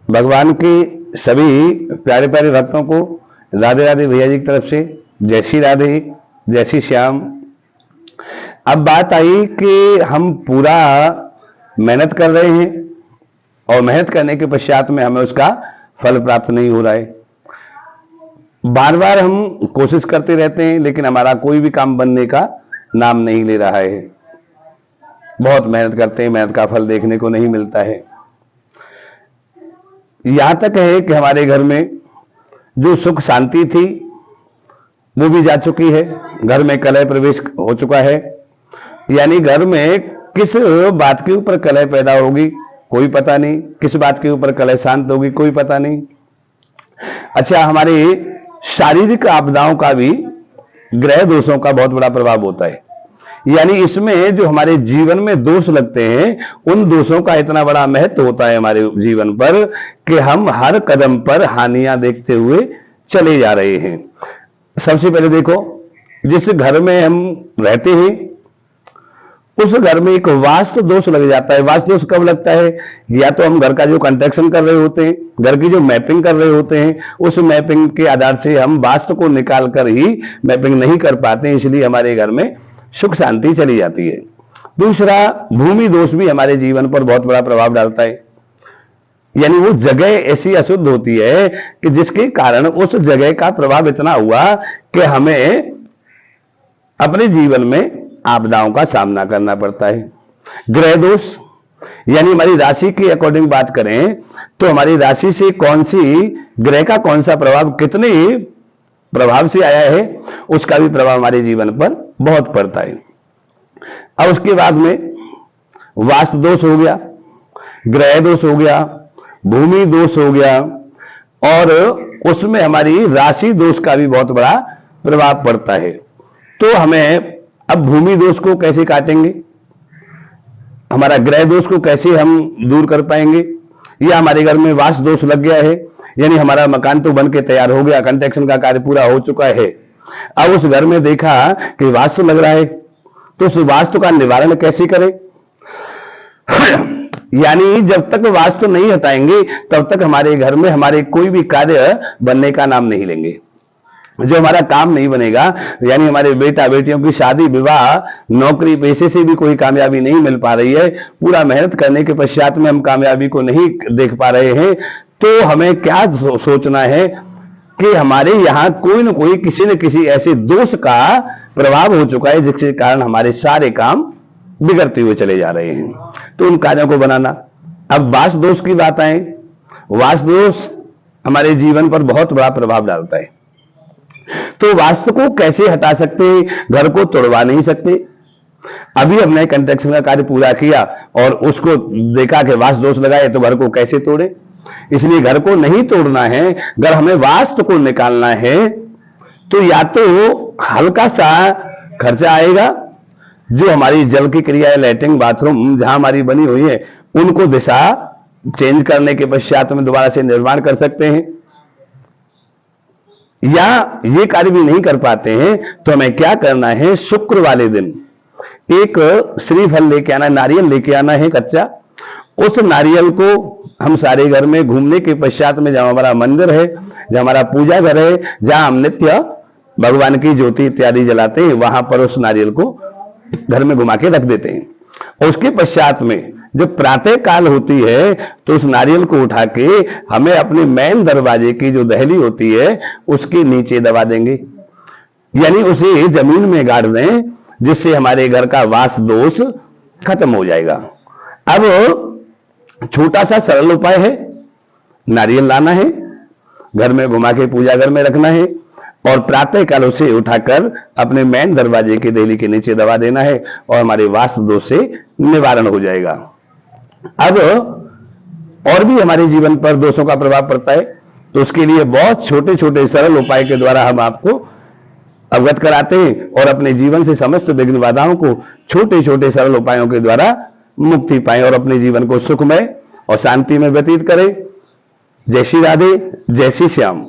भगवान के सभी प्यारे प्यारे भक्तों को राधे राधे भैया जी की तरफ से जय श्री राधे, जय श्री श्याम। अब बात आई कि हम पूरा मेहनत कर रहे हैं और मेहनत करने के पश्चात में हमें उसका फल प्राप्त नहीं हो रहा है। बार बार हम कोशिश करते रहते हैं लेकिन हमारा कोई भी काम बनने का नाम नहीं ले रहा है। बहुत मेहनत करते हैं, मेहनत का फल देखने को नहीं मिलता है। यहां तक है कि हमारे घर में जो सुख शांति थी वो भी जा चुकी है, घर में कलह प्रवेश हो चुका है। यानी घर में किस बात के ऊपर कलह पैदा होगी कोई पता नहीं, किस बात के ऊपर कलह शांत होगी कोई पता नहीं। अच्छा, हमारे शारीरिक आपदाओं का भी ग्रह दोषों का बहुत बड़ा प्रभाव होता है। यानी इसमें जो हमारे जीवन में दोष लगते हैं उन दोषों का इतना बड़ा महत्व होता है हमारे जीवन पर कि हम हर कदम पर हानियां देखते हुए चले जा रहे हैं। सबसे पहले देखो, जिस घर में हम रहते हैं उस घर में एक वास्तु दोष लग जाता है। वास्तु दोष कब लगता है? या तो हम घर का जो कंस्ट्रक्शन कर रहे होते हैं, घर की जो मैपिंग कर रहे होते हैं, उस मैपिंग के आधार से हम वास्तु को निकाल कर ही मैपिंग नहीं कर पाते, इसलिए हमारे घर में सुख शांति चली जाती है। दूसरा, भूमि दोष भी हमारे जीवन पर बहुत बड़ा प्रभाव डालता है। यानी वो जगह ऐसी अशुद्ध होती है कि जिसके कारण उस जगह का प्रभाव इतना हुआ कि हमें अपने जीवन में आपदाओं का सामना करना पड़ता है। ग्रह दोष यानी हमारी राशि की अकॉर्डिंग बात करें तो हमारी राशि से कौन सी ग्रह का कौन सा प्रभाव कितने प्रभाव से आया है उसका भी प्रभाव हमारे जीवन पर बहुत पड़ता है। अब उसके बाद में वास्तु दोष हो गया, ग्रह दोष हो गया, भूमि दोष हो गया और उसमें हमारी राशि दोष का भी बहुत बड़ा प्रभाव पड़ता है। तो हमें अब भूमि दोष को कैसे काटेंगे, हमारा ग्रह दोष को कैसे हम दूर कर पाएंगे, या हमारे घर में वास्तु दोष लग गया है यानी हमारा मकान तो बन के तैयार हो गया, कंस्ट्रक्शन का कार्य पूरा हो चुका है, अब उस घर में देखा कि वास्तु लग रहा है तो उस वास्तु का निवारण कैसे करें। यानी जब तक वास्तु नहीं हटाएंगे तब तक हमारे घर में हमारे कोई भी कार्य बनने का नाम नहीं लेंगे। जो हमारा काम नहीं बनेगा यानी हमारे बेटा बेटियों की शादी विवाह नौकरी पेशे से भी कोई कामयाबी नहीं मिल पा रही है, पूरा मेहनत करने के पश्चात में हम कामयाबी को नहीं देख पा रहे हैं, तो हमें क्या सोचना है कि हमारे यहां कोई न कोई किसी न किसी ऐसे दोष का प्रभाव हो चुका है जिसके कारण हमारे सारे काम बिगड़ते हुए चले जा रहे हैं, तो उन कार्यों को बनाना। अब वास्तु दोष की बात आए, वास्तु दोष हमारे जीवन पर बहुत बड़ा प्रभाव डालता है। तो वास्तु को कैसे हटा सकते हैं? घर को तोड़वा नहीं सकते। अभी हमने कंस्ट्रक्शन का कार्य पूरा किया और उसको देखा कि वास्तु दोष लगाए तो घर को कैसे तोड़े, इसलिए घर को नहीं तोड़ना है। अगर हमें वास्तु को निकालना है तो या तो हल्का सा खर्चा आएगा, जो हमारी जल की क्रिया है, लैट्रिन बाथरूम जहां हमारी बनी हुई है उनको दिशा चेंज करने के पश्चात में दोबारा से निर्माण कर सकते हैं, या ये कार्य भी नहीं कर पाते हैं तो हमें क्या करना है, शुक्र वाले दिन एक श्रीफल लेके आना, नारियल लेके आना है कच्चा। उस नारियल को हम सारे घर में घूमने के पश्चात में जहां हमारा मंदिर है, जहां हमारा पूजा घर है, जहां हम नित्य भगवान की ज्योति इत्यादि जलाते हैं, वहां पर उस नारियल को घर में घुमा के रख देते हैं। और उसके पश्चात में जब प्रातः काल होती है तो उस नारियल को उठा के हमें अपने मेन दरवाजे की जो दहली होती है उसके नीचे दबा देंगे, यानी उसे जमीन में गाड़ दें, जिससे हमारे घर का वास्तु दोष खत्म हो जाएगा। अब छोटा सा सरल उपाय है, नारियल लाना है, घर में घुमा के पूजा घर में रखना है और प्रातः काल उसे उठाकर अपने मेन दरवाजे की दहली के नीचे दबा देना है और हमारे वास्तु दोष से निवारण हो जाएगा। अब और भी हमारे जीवन पर दोषों का प्रभाव पड़ता है, तो उसके लिए बहुत छोटे छोटे सरल उपाय के द्वारा हम आपको अवगत कराते हैं और अपने जीवन से समस्त विघ्न बाधाओं को छोटे छोटे सरल उपायों के द्वारा मुक्ति पाएं और अपने जीवन को सुखमय और शांति में व्यतीत करें। जय श्री राधे, जय श्री श्याम।